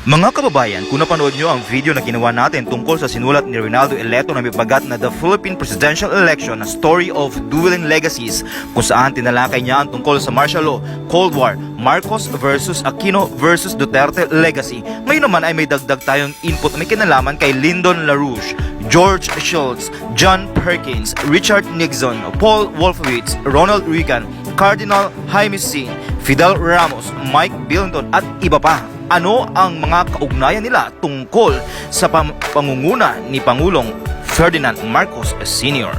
Mga kababayan, kung napanood nyo ang video na ginawa natin tungkol sa sinulat ni Rinaldo Eleto na may bagat na The Philippine Presidential Election, a Story of Dueling Legacies, kung saan tinalakay niya ang tungkol sa martial law, Cold War, Marcos versus Aquino versus Duterte legacy. Ngayon naman ay may dagdag tayong input na may kinalaman kay Lyndon LaRouche, George Shultz, John Perkins, Richard Nixon, Paul Wolfowitz, Ronald Reagan, Cardinal Jaime Sin, Fidel Ramos, Mike Billington at iba pa. Ano ang mga kaugnayan nila tungkol sa pangunguna ni Pangulong Ferdinand Marcos Sr.?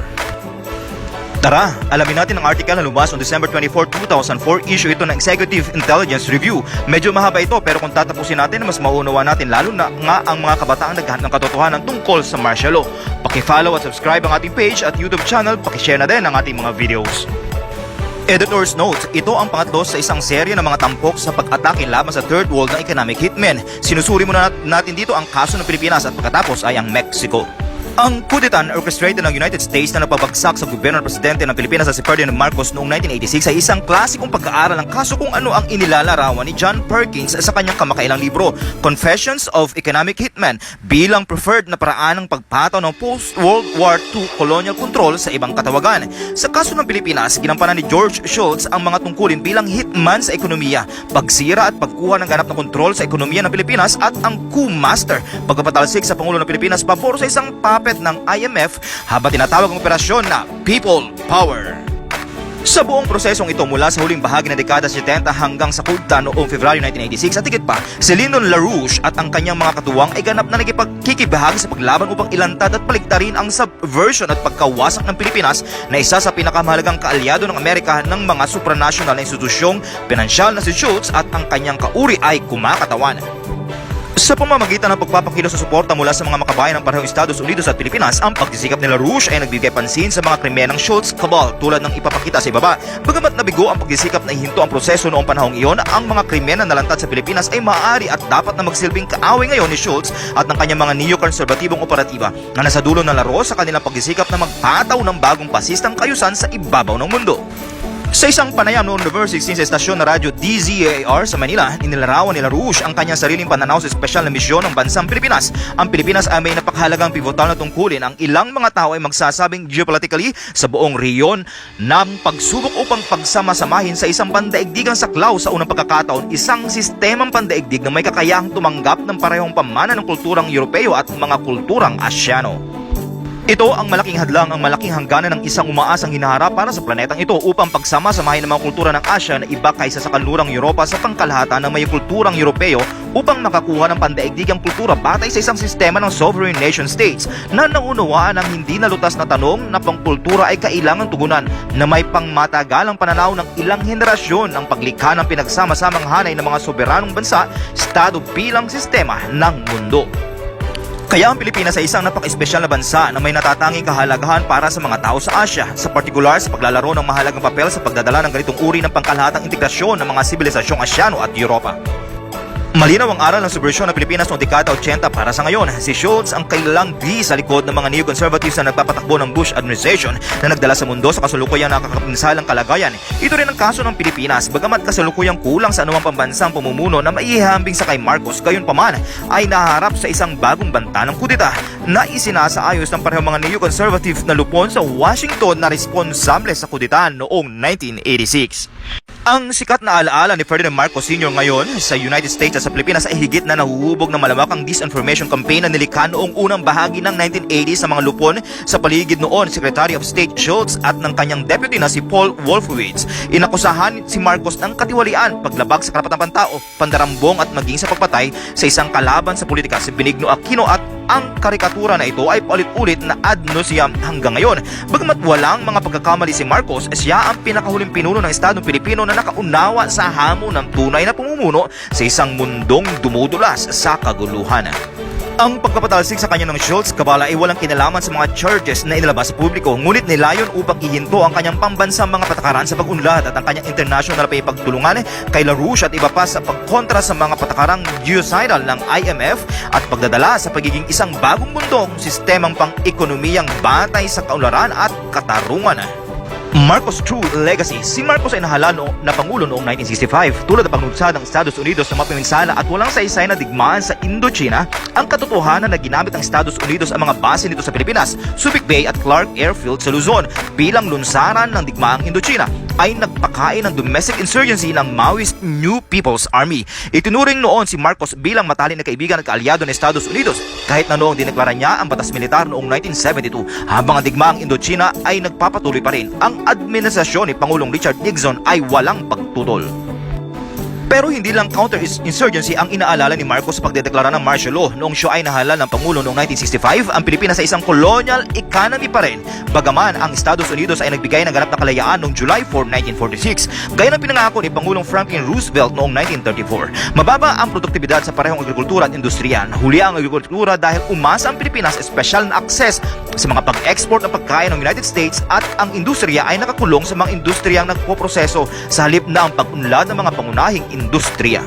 Tara, alamin natin ang article na lumabas on December 24, 2004. Issue ito ng Executive Intelligence Review. Medyo mahaba ito pero kung tatapusin natin, mas mauunawa natin lalo na nga ang mga kabataan naghahanap ng katotohanan tungkol sa martial law. Paki-follow at subscribe ang ating page at YouTube channel. Paki-share na din ang ating mga videos. Editor's Note, ito ang pangatlo sa isang serye ng mga tampok sa pag-atake laban sa Third World na economic hitmen. Sinusuri muna natin dito ang kaso ng Pilipinas at pagkatapos ay ang Mexico. Ang kudeta orchestrated ng United States na napabagsak sa gobyerno ng presidente ng Pilipinas na si Ferdinand Marcos noong 1986 ay isang klasikong pagkaaral ng kaso kung ano ang inilalarawan ni John Perkins sa kanyang kamakailang libro, Confessions of Economic Hitmen, bilang preferred na paraan ng pagpataw ng post-World War II colonial control sa ibang katawagan. Sa kaso ng Pilipinas, ginampanan ni George Shultz ang mga tungkulin bilang hitman sa ekonomiya, pagsira at pagkuha ng ganap na kontrol sa ekonomiya ng Pilipinas at ang coup master, pagpapatalsik sa Pangulo ng Pilipinas pabor sa isang ng IMF habang tinatawag ang operasyon na People Power. Sa buong prosesong ito mula sa huling bahagi ng dekada 70 hanggang sa kudta noong February 1986 at higit pa, si Lyndon LaRouche at ang kanyang mga katuwang ay ganap na nagkikibahagi sa paglaban upang ilantad at paligtarin ang subversion at pagkawasak ng Pilipinas na isa sa pinakamahalagang kaalyado ng Amerika ng mga supranasyonal na institusyong pinansyal na si Shultz at ang kanyang kauri ay kumakatawan. Sa pamamagitan ng pagpapakilos sa suporta mula sa mga makabayan ng parehong Estados Unidos at Pilipinas, ang pagsisikap ni LaRouche ay nagbigay pansin sa mga krimen ng Shultz Cabal tulad ng ipapakita sa ibaba. Bagamat nabigo ang pagsisikap na ihinto ang proseso noong panahong iyon, ang mga krimen na nalantad sa Pilipinas ay maaari at dapat na magsilbing kaaway ngayon ni Shultz at ng kanyang mga neo-konserbatibong operatiba na nasa dulo ng laro sa kanilang pagsisikap na magpataw ng bagong pasistang kayusan sa ibabaw ng mundo. Sa isang panayam noong November 16 sa estasyon na radyo DZAR sa Manila, inilarawan ni LaRouche ang kanyang sariling pananaw sa espesyal na misyon ng bansang Pilipinas. Ang Pilipinas ay may napakahalagang pivotal na tungkulin. Ang ilang mga tao ay magsasabing geopolitically sa buong rehiyon ng pagsubok upang pagsama-samahin sa isang pandaigdigang saklaw sa unang pagkakataon, isang sistemang pandaigdig na may kakayahang tumanggap ng parehong pamana ng kulturang Europeo at mga kulturang Asyano. Ito ang malaking hadlang, ang malaking hangganan ng isang umaasang hinaharap para sa planetang ito upang pagsama-samahin ng mga kultura ng Asya na iba kaysa sa kanlurang Europa sa pangkalahatan ng may kulturang Europeo upang makakuha ng pandaigdigang kultura batay sa isang sistema ng sovereign nation states na naunawaan ang hindi nalutas na tanong na pangkultura ay kailangang tugunan na may pangmatagalang pananaw ng ilang henerasyon ang paglikha ng pinagsama-samang hanay ng mga soberanong bansa, estado bilang sistema ng mundo. Kaya ang Pilipinas ay isang napaka-espesyal na bansa na may natatanging kahalagahan para sa mga tao sa Asya, sa partikular sa paglalaro ng mahalagang papel sa pagdadala ng ganitong uri ng pangkalahatang integrasyon ng mga sibilisasyong Asyano at Europa. Malinaw ang aral ng subversyon ng Pilipinas noong dekada 80 para sa ngayon. Si Shultz ang kailang di sa likod ng mga neo-conservatives na nagpapatakbo ng Bush administration na nagdala sa mundo sa kasalukuyang nakakapinsalang kalagayan. Ito rin ang kaso ng Pilipinas. Bagamat kasalukuyang kulang sa anumang pambansang pamumuno na maihahambing sa kay Marcos, gayon paman ay naharap sa isang bagong banta ng kudeta na isinasaayos ng parehong mga neo-conservative na lupon sa Washington na responsable sa kudeta noong 1986. Ang sikat na alaala ni Ferdinand Marcos Sr. ngayon sa United States at sa Pilipinas ay higit na nahuhubog ng malawakang disinformation campaign na nilikha noong unang bahagi ng 1980s sa mga lupon sa paligid noon Secretary of State Shultz at ng kanyang deputy na si Paul Wolfowitz. Inakusahan si Marcos ng katiwalian, paglabag sa karapatang pantao, pandarambong at maging sa pagpatay sa isang kalaban sa politika si Benigno Aquino at ang karikatura na ito ay paulit-ulit na ad nauseam hanggang ngayon. Bagamat walang mga pagkakamali si Marcos, siya ang pinakahuling pinuno ng Estadong Pilipino na nakaunawa sa hamon ng tunay na pamumuno sa isang mundong dumudulas sa kaguluhan. Ang pagpapatalsik sa kanya ng Shultz Cabal ay walang kinalaman sa mga charges na inilabas sa publiko, ngunit nilayon upang ihinto ang kanyang pambansang mga patakaran sa pag-unlad at ang kanyang international na pagtulungan kay LaRouche at iba pa sa pagkontra sa mga patakarang genocidal ng IMF at pagdadala sa pagiging isang bagong mundong sistemang pang-ekonomiyang batay sa kaunlaran at katarungan. Marcos True Legacy. Si Marcos ay nahalal na Pangulo noong 1965. Tulad ng pagnunsad ng Estados Unidos na mapiminsala at walang saysay na digmaan sa Indochina, ang katotohanan na ginamit ng Estados Unidos ang mga base nito sa Pilipinas, Subic Bay at Clark Airfield sa Luzon bilang lunsaran ng digmaang Indochina ay nagpakain ng domestic insurgency ng Maoist New People's Army. Itinuring noon si Marcos bilang matalin na kaibigan at kaalyado ng Estados Unidos kahit na noong dineklara niya ang batas militar noong 1972 habang ang digmaang Indochina ay nagpapatuloy pa rin. Ang administrasyon ni Pangulong Richard Nixon ay walang pagtutol. Pero hindi lang counter-insurgency ang inaalala ni Marcos sa pagdedeklara ng martial law. Noong siya ay nahalal ng Pangulo noong 1965, ang Pilipinas ay isang colonial economy pa rin. Bagaman ang Estados Unidos ay nagbigay ng ganap na kalayaan noong July 4, 1946. Gaya ng pinangako ni Pangulong Franklin Roosevelt noong 1934. Mababa ang produktibidad sa parehong agrikultura at industriya. Nahuli ang agrikultura dahil umasa ang Pilipinas espesyal na access sa mga pag-export ng pagkain ng United States at ang industriya ay nakakulong sa mga industriyang nagpoproseso sa halip na ang pag-unlad ng mga pangunahing industriya.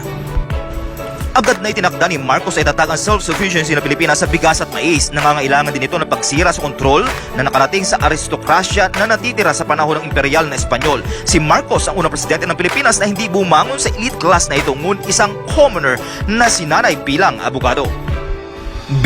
Agad na itinakda ni Marcos ay tatag ang self-sufficiency ng Pilipinas sa bigas at mais. Nangangailangan din ito ng pagsira sa kontrol na nakarating sa aristokrasya na natitira sa panahon ng imperial na Espanyol. Si Marcos ang unang presidente ng Pilipinas na hindi bumangon sa elite class na ito, ngunit isang commoner na sinanay bilang abogado.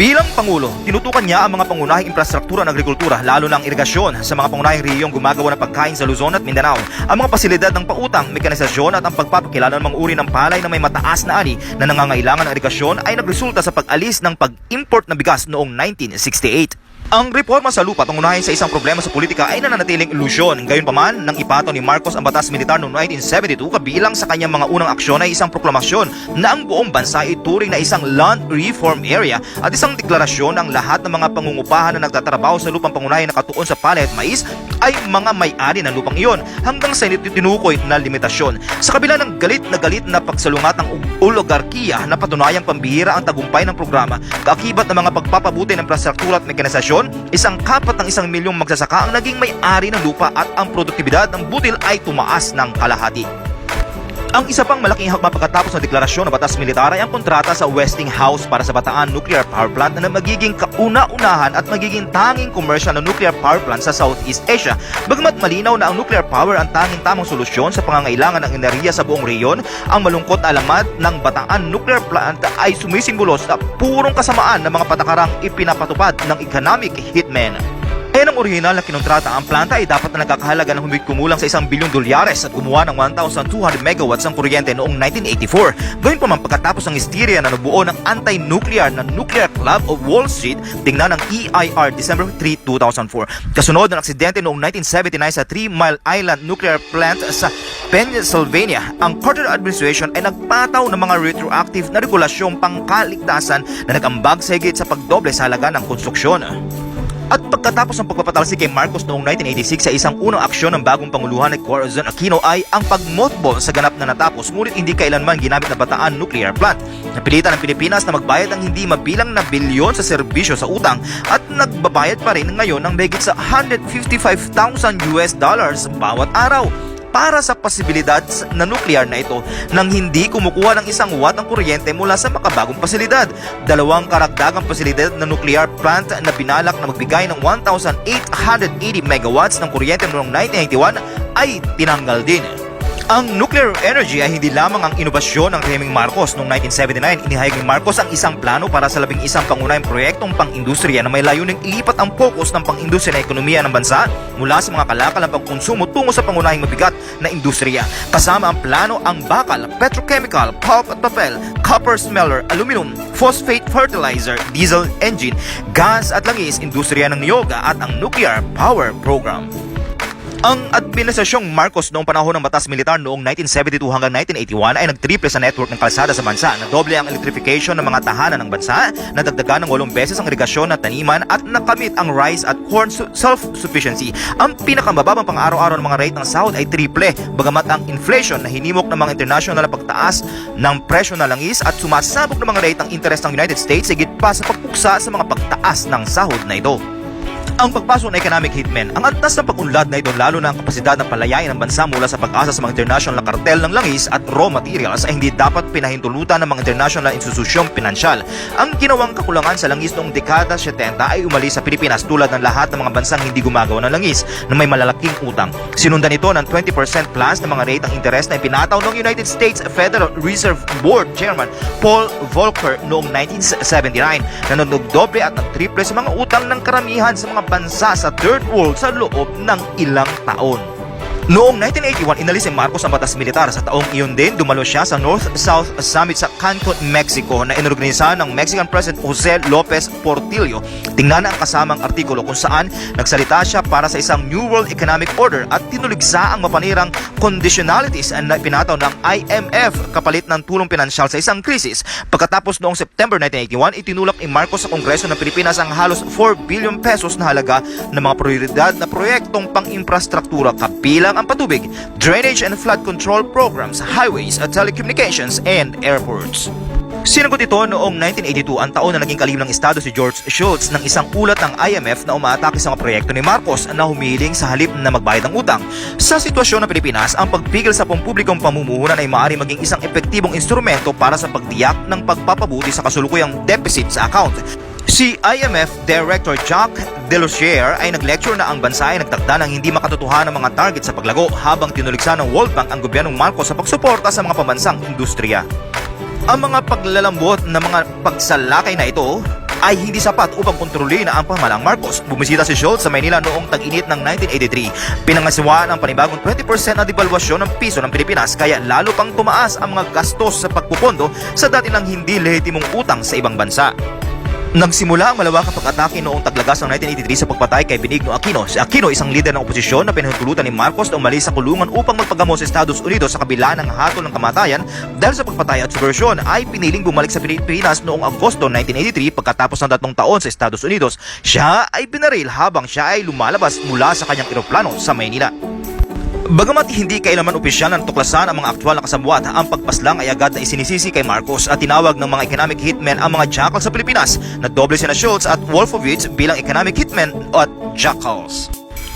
Bilang Pangulo, tinutukan niya ang mga pangunahing infrastruktura ng agrikultura, lalo na ang irigasyon sa mga pangunahing rehiyong gumagawa ng pagkain sa Luzon at Mindanao, ang mga pasilidad ng pautang, mekanisasyon at ang pagpapakilala ng mga uri ng palay na may mataas na ani na nangangailangan ng irigasyon ay nagresulta sa pag-alis ng pag-import ng bigas noong 1968. Ang reforma sa lupa, pangunahin sa isang problema sa politika ay nananatiling ilusyon. Gayunpaman, nang ipato ni Marcos ang batas militar noong 1972, kabilang sa kanyang mga unang aksyon ay isang proklamasyon na ang buong bansa ay turing na isang land reform area at isang deklarasyon ng lahat ng mga pangungupahan na nagtatrabaho sa lupang pangunahin na katuon sa palay at mais ay mga may-ari ng lupang iyon hanggang sa tinukoy na limitasyon. Sa kabila ng galit na pagsalungat ng oligarkiya na patunayang pambihira ang tagumpay ng programa, kaakibat ng mga pagpapabuti ng infrastruktura at mekanisasyon, isang kapat ng 1 milyong magsasaka ang naging may-ari ng lupa at ang produktibidad ng butil ay tumaas ng kalahati. Ang isa pang malaking hakbang pagkatapos ng deklarasyon ng batas militar ay ang kontrata sa Westinghouse para sa Bataan Nuclear Power Plant na magiging kauna-unahan at magiging tanging commercial na nuclear power plant sa Southeast Asia. Bagamat malinaw na ang nuclear power ang tanging tamang solusyon sa pangangailangan ng enerhiya sa buong rehiyon, ang malungkot na alamat ng Bataan Nuclear Plant ay sumisimbolo sa purong kasamaan ng mga patakarang ipinapatupad ng economic hitmen. Ayon ang orihinal na kinontrata, ang planta ay dapat na nagkakahalaga ng humigit kumulang sa $1 billion at gumawa ng 1,200 megawatts ng kuryente noong 1984. Gayun pa man pagkatapos ng histeria na nabuo ng anti-nuclear na Nuclear Club of Wall Street, tingnan ng EIR December 3, 2004. Kasunod ng aksidente noong 1979 sa 3 Mile Island Nuclear Plant sa Pennsylvania, ang Carter administration ay nagpataw ng mga retroactive na regulasyong pangkaligtasan na nag-ambag sa higit sa pagdoble sa halaga ng konstruksyon. At pagkatapos ng pagpapatalsik kay Marcos noong 1986 sa isang unang aksyon ng bagong Panguluhan ni Corazon Aquino ay ang pag-mothball sa ganap na natapos ngunit hindi kailanman ginamit na Bataan Nuclear Plant. Napilitan ng Pilipinas na magbayad ng hindi mabilang na bilyon sa serbisyo sa utang at nagbabayad pa rin ngayon ng mahigit sa $155,000 bawat araw para sa posibilidad na nuclear na ito nang hindi kumukuha ng 1 watt ang kuryente mula sa makabagong pasilidad. 2 karagdagang pasilidad na nuclear plant na binalak na magbigay ng 1,880 megawatts ng kuryente noong 1991 ay tinanggal din. Ang nuclear energy ay hindi lamang ang inobasyon ng rehimeng Marcos. Noong 1979, inihayag ni Marcos ang isang plano para sa 11 pangunahing proyektong pang-industriya na may layuning ilipat ang focus ng pang-industriya na ekonomiya ng bansa mula sa mga kalakal ng pagkonsumo tungo sa pangunahing mabigat na industriya. Kasama ang plano ang bakal, petrochemical, pulp at papel, copper smelter, aluminum, phosphate fertilizer, diesel engine, gas at langis, industriya ng niyoga at ang nuclear power program. Ang administrasyong Marcos noong panahon ng batas militar noong 1972 hanggang 1981 ay nagtriple sa network ng kalsada sa bansa. Nadoble ang electrification ng mga tahanan ng bansa, nadagdagan ng 8 beses ang irigasyon ng taniman at nakamit ang rice at corn self-sufficiency. Ang pinakamababang pang-araw-araw ng mga rate ng sahod ay triple, bagamat ang inflation na hinimok ng mga international na pagtaas ng presyo ng langis at sumasabog ng mga rate ng interest ng United States higit pa sa pagpuksa sa mga pagtaas ng sahod na ito. Ang pagpasok ng economic hitmen, ang antas ng pag-unlad na ito lalo na ang kapasidad ng palayain ng bansa mula sa pag-asa sa mga international na kartel ng langis at raw materials ay hindi dapat pinahintulutan ng mga international na institusyong pinansyal. Ang ginawang kakulangan sa langis noong dekada 70 ay umalis sa Pilipinas tulad ng lahat ng mga bansang hindi gumagawa ng langis na may malalaking utang. Sinundan ito ng 20% plus ng mga rate ng interest na ipinataw ng United States Federal Reserve Board Chairman Paul Volcker noong 1979 na nagdoble at nagtriple sa mga utang ng karamihan sa mga bansa sa third world sa loob ng ilang taon. Noong 1981, inalis ni Marcos ang batas militar. Sa taong iyon din, dumalo siya sa North-South Summit sa Cancun, Mexico na inorganisahan ng Mexican President Jose Lopez Portillo. Tingnan ang kasamang artikulo kung saan nagsalita siya para sa isang New World Economic Order at tinuligsa ang mapanirang conditionalities na pinataw ng IMF kapalit ng tulong pinansyal sa isang krisis. Pagkatapos noong September 1981, itinulak ni Marcos sa Kongreso ng Pilipinas ang halos 4 billion pesos na halaga ng mga prioridad na proyektong pang-infrastruktura kabilang ang patubig, drainage and flood control programs, highways, telecommunications, and airports. Sinagot ito noong 1982, ang taon na naging kalihim ng Estado si George Shultz ng isang ulat ng IMF na umaatake sa mga proyekto ni Marcos na humiling sa halip na magbayad ng utang. Sa sitwasyon ng Pilipinas, ang pagpigil sa pampublikong pamumuhunan ay maaari maging isang epektibong instrumento para sa pagtiyak ng pagpapabuti sa kasulukuyang deficit sa account. Si IMF Director Jacques Delosier ay nag-lecture na ang bansa ay nagtakda ng hindi makatotohanan ng mga target sa paglago habang tinuligsa ng World Bank ang gobyernong Marcos sa pagsuporta sa mga pambansang industriya. Ang mga paglalambot na mga pagsalakay na ito ay hindi sapat upang kontrolin ang pamahalang Marcos. Bumisita si Schultz sa Maynila noong tag-init ng 1983. Pinangasiwaan ang panibagong 20% na devaluasyon ng piso ng Pilipinas kaya lalo pang tumaas ang mga gastos sa pagpupondo sa dati lang hindi lehitimong utang sa ibang bansa. Nagsimula ang malawakang pag-atake noong taglagas ng 1983 sa pagpatay kay Benigno Aquino. Si Aquino, isang lider ng oposisyon na pinahintulutan ni Marcos na umalis sa kulungan upang magpagamot sa Estados Unidos sa kabila ng hatol ng kamatayan dahil sa pagpatay at subversyon ay piniling bumalik sa Pilipinas noong Agosto 1983 pagkatapos ng 3 taon sa Estados Unidos. Siya ay binaril habang siya ay lumalabas mula sa kanyang eroplano sa Maynila. Bagamat hindi kailanman opisyal na natuklasan ang mga aktwal na kasabuat, ang pagpaslang ay agad na isinisisi kay Marcos at tinawag ng mga economic hitmen ang mga jackals sa Pilipinas na doble sina Schultz at Wolfowitz bilang economic hitmen at jackals.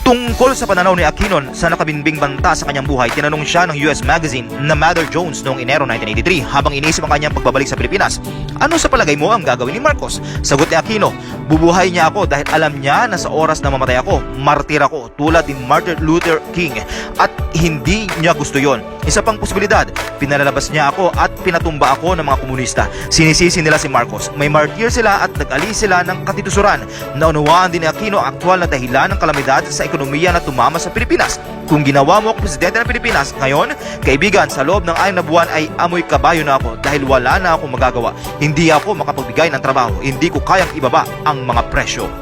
Tungkol sa pananaw ni Aquino sa nakabinbing banta sa kanyang buhay, tinanong siya ng US magazine na Mother Jones noong Enero 1983 habang inisip ang kanyang pagbabalik sa Pilipinas. Ano sa palagay mo ang gagawin ni Marcos? Sagot ni Aquino, bubuhay niya ako dahil alam niya na sa oras na mamatay ako, martir ako tulad ni Martin Luther King at hindi niya gusto yon. Isa pang posibilidad, pinalalabas niya ako at pinatumba ako ng mga komunista. Sinisisi nila si Marcos. May martir sila at nag-alis sila ng katitusuran. Naunawaan din ni Aquino ang aktwal na dahilan ng kalamidad sa ekonomiya na tumama sa Pilipinas. Kung ginawa mo ako presidente ng Pilipinas ngayon, kaibigan, sa loob ng 6 na buwan ay amoy kabayo na ako dahil wala na akong magagawa. Hindi ako makapagbigay ng trabaho. Hindi ko kayang ibaba ang mga presyo.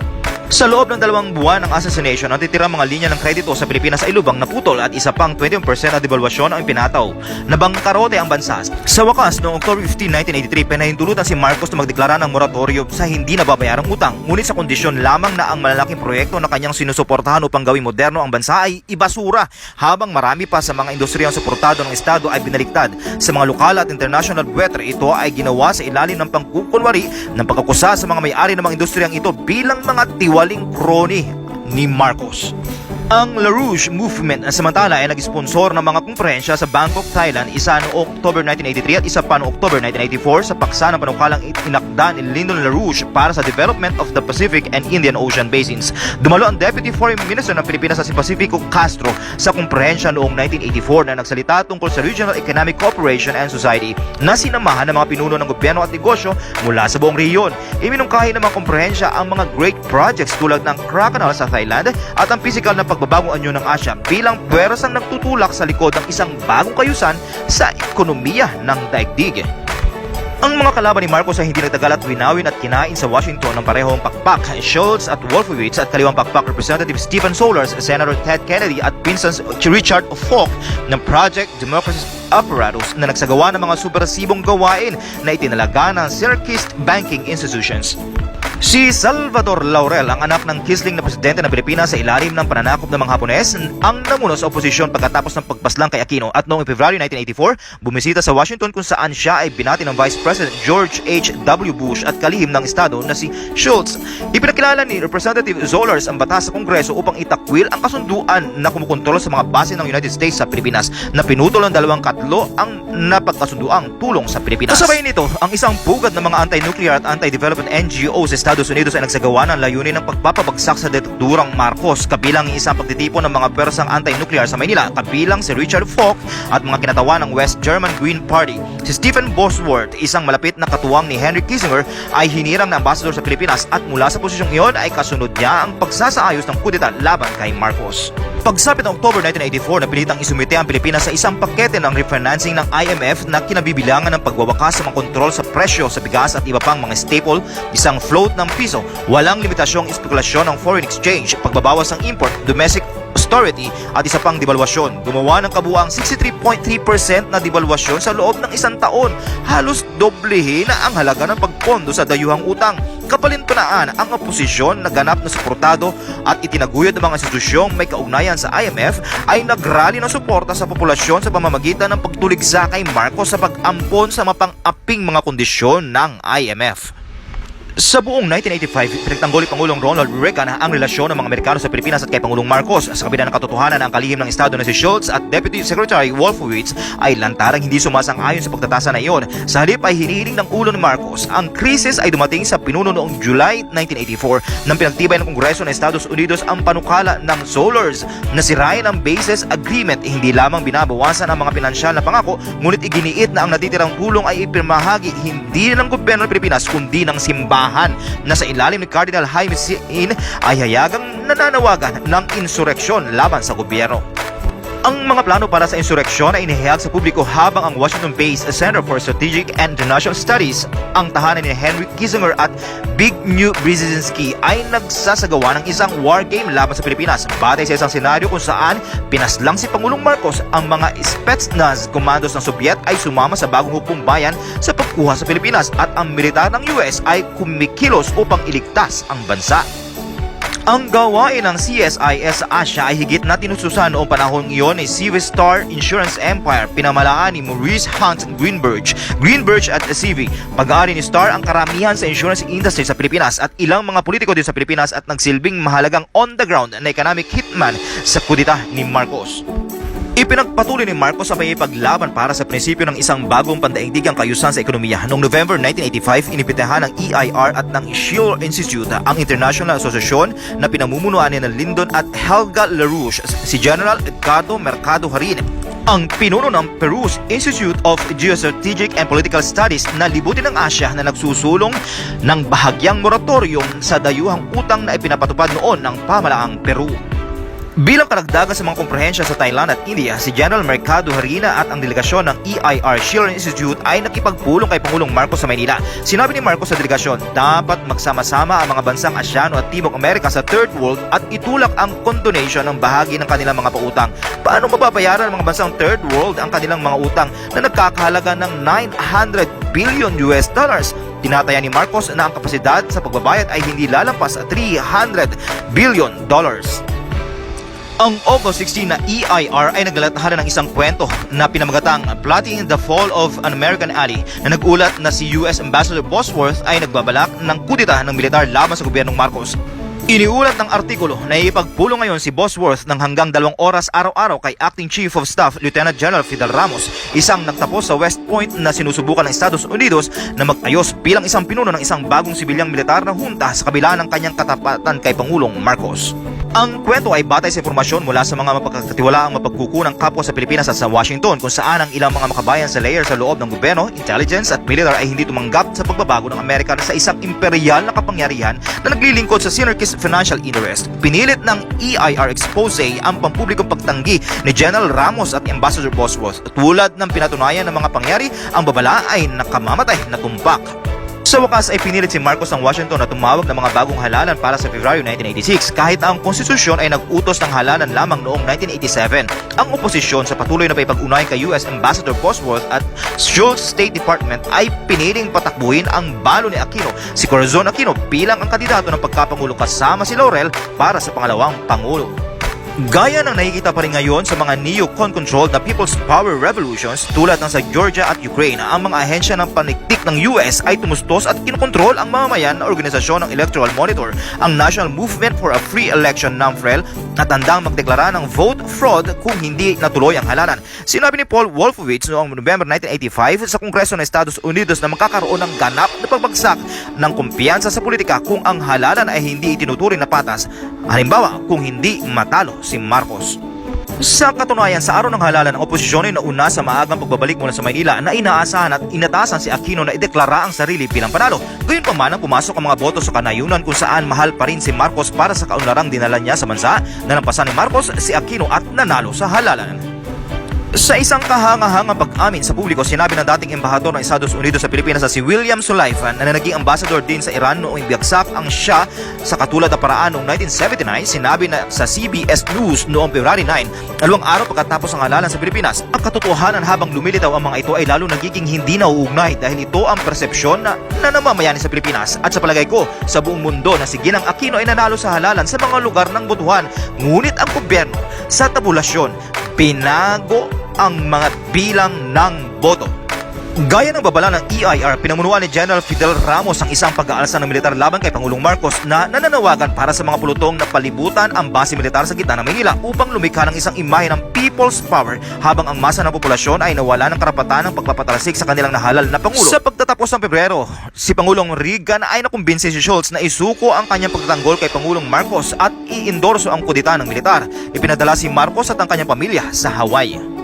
Sa loob ng 2 buwan ng assassination, ang titirang mga linya ng kredito sa Pilipinas ay lubang naputol at isa pang 21% na devaluasyon ang pinataw. Nabangkarote ang bansa. Sa wakas, noong October 15, 1983, pinahintulutan si Marcos na magdeklara ng moratoryo sa hindi nababayarang utang. Ngunit sa kondisyon lamang na ang malalaking proyekto na kanyang sinusuportahan upang gawing moderno ang bansa ay ibasura, habang marami pa sa mga industriyang suportado ng Estado ay binaliktad. Sa mga lokal at international buwetre, ito ay ginawa sa ilalim ng pangkukunwari ng pagkakusa sa mga may-ari ng mga industriyang ito bilang mga waling kroni ni Marcos. Ang LaRouche Movement samantala ay nag-sponsor ng mga kumprehensya sa Bangkok, Thailand, isa noong October 1983 at isa pa noong October 1984 sa paksa ng panukalang inakda ni Lyndon LaRouche para sa development of the Pacific and Indian Ocean Basins. Dumalo ang Deputy Foreign Minister ng Pilipinas sa si Pacifico Castro sa kumprehensya noong 1984 na nagsalita tungkol sa Regional Economic Cooperation and Society na sinamahan ng mga pinuno ng gobyerno at negosyo mula sa buong rehiyon. Iminungkahi ng mga komprehensya ang mga great projects tulad ng Kra Canal sa Thailand at ang physical na pagbabagong anyo ng Asya bilang pwersang nagtutulak sa likod ng isang bagong kayusan sa ekonomiya ng daigdig. Ang mga kalaban ni Marcos ay hindi nagtagal at winawin at kinain sa Washington ng parehong pakpak, Schultz at Wolfowitz at kaliwang pakpak Representative Stephen Solars, Senator Ted Kennedy at Vincent Richard Falk ng Project Democracy Apparatus na nagsagawa ng mga subversibong gawain na itinalaga ng anarchist banking institutions. Si Salvador Laurel, ang anak ng kisling na presidente ng Pilipinas sa ilalim ng pananakop ng mga Hapones, ang namuno sa oposisyon pagkatapos ng pagpaslang kay Aquino at noong February 1984, bumisita sa Washington kung saan siya ay binati ng Vice President George H.W. Bush at kalihim ng Estado na si Schultz. Ipinakilala ni Representative Zollars ang batas sa Kongreso upang itakwil ang kasunduan na kumukontrol sa mga base ng United States sa Pilipinas na pinutol ng 2 ang napagkasunduang tulong sa Pilipinas. Kasabay nito, ang isang pugad ng mga anti-nuclear at anti-development NGO sa Estados Unidos ay nagsagawa ng layunin ng pagpapabagsak sa diktadurang Marcos, kabilang isang pagtitipon ng mga persang anti-nuclear sa Maynila, kabilang si Richard Falk at mga kinatawan ng West German Green Party. Si Stephen Bosworth, isang malapit na katuwang ni Henry Kissinger, ay hinirang na ambasador sa Pilipinas at mula sa posisyong iyon ay kasunod niya ang pagsasaayos ng kudeta laban kay Marcos. Pagsapit ng October 1984, napilitang isumite ang Pilipinas sa isang pakete ng refinancing ng IMF na kinabibilangan ng pagwawakas sa mga kontrol sa presyo sa bigas at iba pang mga staple, isang float ng piso, walang limitasyong espekulasyon ng foreign exchange, pagbabawas ng import, domestic austerity at isa pang devaluasyon. Gumawa ng kabuang 63.3% na devaluasyon sa loob ng isang taon. Halos doblehin na ang halaga ng pagpondo sa dayuhang utang. Kapalintunaan ang oposisyon na ganap na suportado at itinaguyod ng mga institusyong may kaugnayan sa IMF ay nagrally ng suporta sa populasyon sa pamamagitan ng pagtuligsa kay Marcos sa pag-ampon sa mapang-aping mga kondisyon ng IMF. Sa buong 1985, pinagtanggol ni Pangulong Ronald Reagan ang relasyon ng mga Amerikano sa Pilipinas at kay Pangulong Marcos. Sa kabila ng katotohanan ng kalihim ng Estado na si Schultz at Deputy Secretary Wolfowitz ay lantarang hindi sumasang-ayon sa pagtatasa na iyon. Sa halip ay hinihiling ng ulo ni Marcos. Ang krisis ay dumating sa pinuno noong July 1984 nang pinagtibay ng Kongreso ng Estados Unidos ang panukala ng Zollars na sirain ang Bases Agreement. Hindi lamang binabawasan ang mga pinansyal na pangako, ngunit iginiit na ang natitirang tulong ay ipinamahagi hindi ng gobyerno ng Pilipinas kundi ng simbahan na sa ilalim ni Cardinal Jaime Sin ay hayagang nananawagan ng insureksyon laban sa gobyerno. Ang mga plano para sa insureksyon ay inihayag sa publiko habang ang Washington-based Center for Strategic and International Studies, ang tahanan ni Henry Kissinger at Zbigniew Brzezinski ay nagsasagawa ng isang war game laban sa Pilipinas batay sa isang senaryo kung saan pinaslang si Pangulong Marcos. Ang mga Spetsnaz commandos ng Soviet ay sumama sa bagong hukbong bayan sa pagkuha sa Pilipinas at ang militar ng US ay kumikilos upang iligtas ang bansa. Ang gawain ng CSIS sa Asia ay higit na tinususan noong panahon iyon ni Civistar Insurance Empire, pinamalaan ni Maurice Hunt Greenberg at Civi. Pag-aari ni Star ang karamihan sa insurance industry sa Pilipinas at ilang mga politiko din sa Pilipinas at nagsilbing mahalagang on-the-ground na economic hitman sa kudeta ni Marcos. Ipinagpatuloy ni Marcos ang paglaban para sa prinsipyo ng isang bagong pandaigdigang kayusan sa ekonomiya. Noong November 1985, inibitahan ng EIR at ng Scheer Institute, ang international asosasyon na pinamumunuan ni Lyndon at Helga LaRouche, si General Edgardo Mercado Harin, ang pinuno ng Peru's Institute of Geostrategic and Political Studies na libutin ng Asya na nagsusulong ng bahagyang moratorium sa dayuhang utang na ipinapatupad noon ng pamalaang Peru. Bilang karagdagan sa mga komprehensya sa Thailand at India, si General Mercado Harina at ang delegasyon ng EIR Scheer Institute ay nakipagpulong kay Pangulong Marcos sa Maynila. Sinabi ni Marcos sa delegasyon, dapat magsama-sama ang mga bansang Asyano at Timog Amerika sa Third World at itulak ang condonation ng bahagi ng kanilang mga pautang. Paano mababayaran ng mga bansang Third World ang kanilang mga utang na nagkakahalaga ng $900 billion? Tinataya ni Marcos na ang kapasidad sa pagbabayad ay hindi lalampas sa $300 billion. Ang August 16 na EIR ay naglalatahan ng isang kwento na pinamagatang Plotting the Fall of an American Ally na nag-ulat na si US Ambassador Bosworth ay nagbabalak ng kudeta ng militar laban sa gobyernong Marcos. Iniulat ng artikulo na ipagpulong ngayon si Bosworth ng hanggang 2 oras araw-araw kay Acting Chief of Staff Lieutenant General Fidel Ramos, isang nagtapos sa West Point na sinusubukan ng Estados Unidos na magayos bilang isang pinuno ng isang bagong sibilyang militar na hunta sa kabila ng kanyang katapatan kay Pangulong Marcos. Ang kwento ay batay sa impormasyon mula sa mga mapagkakatiwalaang mapagkukunang kapwa sa Pilipinas at sa Washington kung saan ang ilang mga makabayan sa layer sa loob ng gobyerno, intelligence at militar ay hindi tumanggap sa pagbabago ng Amerika sa isang imperial na kapangyarihan na naglilingkod sa sinarkist financial interest. Pinilit ng EIR expose ang pampublikong pagtanggi ni General Ramos at Ambassador Bosworth. Tulad ng pinatunayan ng mga pangyari, ang babala ay nakamamatay na tumpak. Sa wakas ay pinilit si Marcos ng Washington na tumawag ng mga bagong halalan para sa February 1986 kahit ang konstitusyon ay nag-utos ng halalan lamang noong 1987. Ang oposisyon sa patuloy na paipag-unayan kay US Ambassador Bosworth at Schultz State Department ay piniling patakbuhin ang balo ni Aquino, si Corazon Aquino bilang ang kandidato ng pagkapangulo kasama si Laurel para sa pangalawang pangulo. Gaya ng nakikita pa rin ngayon sa mga neocon-controlled na People's Power Revolutions tulad ng sa Georgia at Ukraine, ang mga ahensya ng paniktik ng US ay tumustos at kinokontrol ang mamamayan na organisasyon ng Electoral Monitor, ang National Movement for a Free Election (NAMFREL) at handang magdeklara ng vote fraud kung hindi natuloy ang halalan. Sinabi ni Paul Wolfowitz noong November 1985 sa Kongreso ng Estados Unidos na magkakaroon ng ganap na pagbagsak ng kumpiyansa sa politika kung ang halalan ay hindi itinuturing na patas. Halimbawa, kung hindi matalo si Marcos. Sa katunayan, sa araw ng halalan, ang oposisyon ay nauna sa maagang pagbabalik mula sa Maynila na inaasahan at inatasan si Aquino na ideklara ang sarili bilang panalo. Gayunpaman ang pumasok ang mga boto sa kanayunan kung saan mahal pa rin si Marcos para sa kaunlarang dinala niya sa bansa. Nalampasan ni Marcos si Aquino at nanalo sa halalan. Sa isang kahangahangang pag-amin sa publiko, sinabi ng dating embahador ng Estados Unidos sa Pilipinas na si William Sullivan na naging ambassador din sa Iran noong ibagsak ang Shah sa katulad na paraan noong 1979. Sinabi na sa CBS News noong February 9, 2 araw pagkatapos ang halalan sa Pilipinas. Ang katotohanan habang lumilitaw ang mga ito ay lalo nagiging hindi nauugnay dahil ito ang persepsyon na namamayani sa Pilipinas at sa palagay ko sa buong mundo na si Ginang Aquino ay nanalo sa halalan sa mga lugar ng botohan. Ngunit ang gobyerno sa tabulasyon pinago ang mga bilang ng boto. Gaya ng babala ng EIR, pinamunuan ni General Fidel Ramos ang isang pag-aalsa ng militar laban kay Pangulong Marcos na nananawagan para sa mga pulutong na palibutan ang base militar sa gitna ng Maynila upang lumikha ng isang imahe ng people's power habang ang masa ng populasyon ay nawala ng karapatan ng pagpapatalsik sa kanilang nahalal na Pangulo. Sa pagtatapos ng Pebrero, si Pangulong Reagan ay nakumbinsi si Schultz na isuko ang kanyang pagtatanggol kay Pangulong Marcos at iendorso ang kudita ng militar. Ipinadala si Marcos at ang kanyang pamilya sa Hawaii.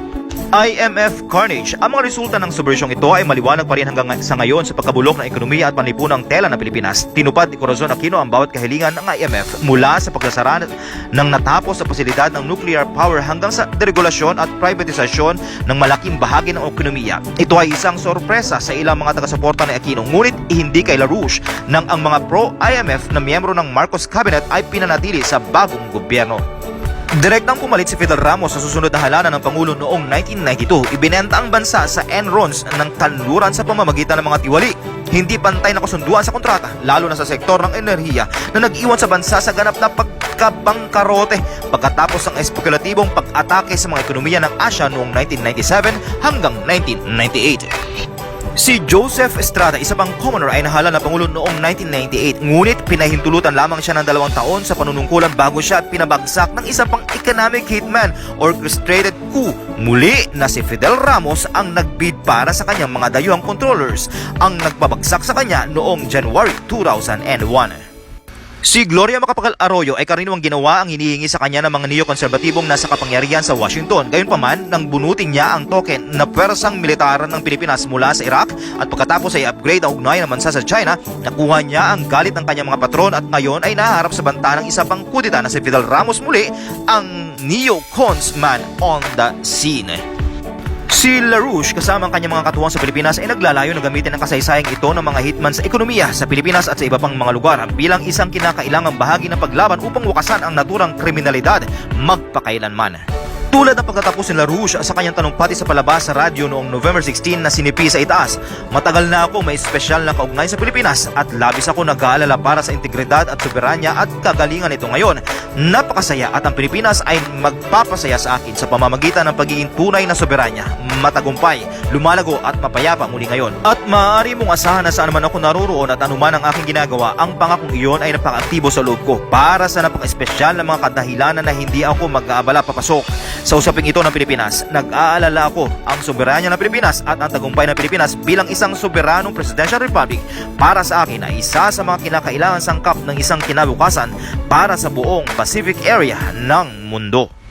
IMF carnage. Ang mga resulta ng subversyong ito ay maliwanag pa rin hanggang sa ngayon sa pagkabulok ng ekonomiya at panlipunang tela ng Pilipinas. Tinupad ni Corazon Aquino ang bawat kahilingan ng IMF mula sa pagsasara ng natapos sa pasilidad ng nuclear power hanggang sa deregulasyon at privatisasyon ng malaking bahagi ng ekonomiya. Ito ay isang sorpresa sa ilang mga taga-suporta ni Aquino, ngunit hindi kay LaRouche nang ang mga pro-IMF na miyembro ng Marcos cabinet ay pinanatili sa bagong gobyerno. Direktang pumalit si Fidel Ramos sa susunod na halalan ng Pangulo noong 1992. Ibinenta ang bansa sa Enrons ng kanluran sa pamamagitan ng mga tiwali. Hindi pantay na kasunduan sa kontrata, lalo na sa sektor ng enerhiya na nag-iwan sa bansa sa ganap na pagkabangkarote pagkatapos ng espekulatibong pag-atake sa mga ekonomiya ng Asia noong 1997 hanggang 1998. Si Joseph Estrada, isa pang commoner, ay nahalal na Pangulo noong 1998, ngunit pinahintulutan lamang siya ng 2 taon sa panunungkulan bago siya pinabagsak ng isa pang economic hitman orchestrated coup. Muli na si Fidel Ramos ang nagbid para sa kanyang mga dayuhang controllers ang nagpabagsak sa kanya noong January 2001. Si Gloria Macapagal Arroyo ay karaniwang ginawa ang hinihingi sa kanya ng mga neokonserbatibong nasa kapangyarihan sa Washington. Gayunpaman, nang bunutin niya ang token na pwersang militar ng Pilipinas mula sa Iraq at pagkatapos ay upgrade ang ugnayan ng bansa sa China, nakuha niya ang galit ng kanyang mga patron at ngayon ay nahaharap sa banta ng isa pang kudita na si Fidel Ramos, muli ang neocons man on the scene. Si LaRouche kasama ang kanyang mga katuwang sa Pilipinas ay naglalayo na gamitin ang kasaysayang ito ng mga hitman sa ekonomiya sa Pilipinas at sa iba pang mga lugar bilang isang kinakailangang bahagi ng paglaban upang wakasan ang naturang kriminalidad magpakailanman. Tulad ng pagtatapos ni LaRouche sa kanyang tanumpati sa palabas sa radyo noong November 16 na Sinipi sa Itaas, matagal na ako may espesyal na kaugnay sa Pilipinas at labis ako nag-aalala para sa integridad at soberanya at kagalingan nito ngayon. Napakasaya at ang Pilipinas ay magpapasaya sa akin sa pamamagitan ng pagiging tunay na soberanya, matagumpay, lumalago at mapayapa muli ngayon. At maaari mong asahan na saan man ako naroroon at anuman ang aking ginagawa, ang pangakong iyon ay napaka-aktibo sa loob ko para sa napaka-espesyal na mga kadahilanan na hindi ako mag-aabala papasok. Sa usaping ito ng Pilipinas, nag-aalala ako ang soberanya ng Pilipinas at ang tagumpay ng Pilipinas bilang isang soberanong presidential republic para sa akin ay isa sa mga kinakailangan sangkap ng isang kinabukasan para sa buong Pacific area ng mundo.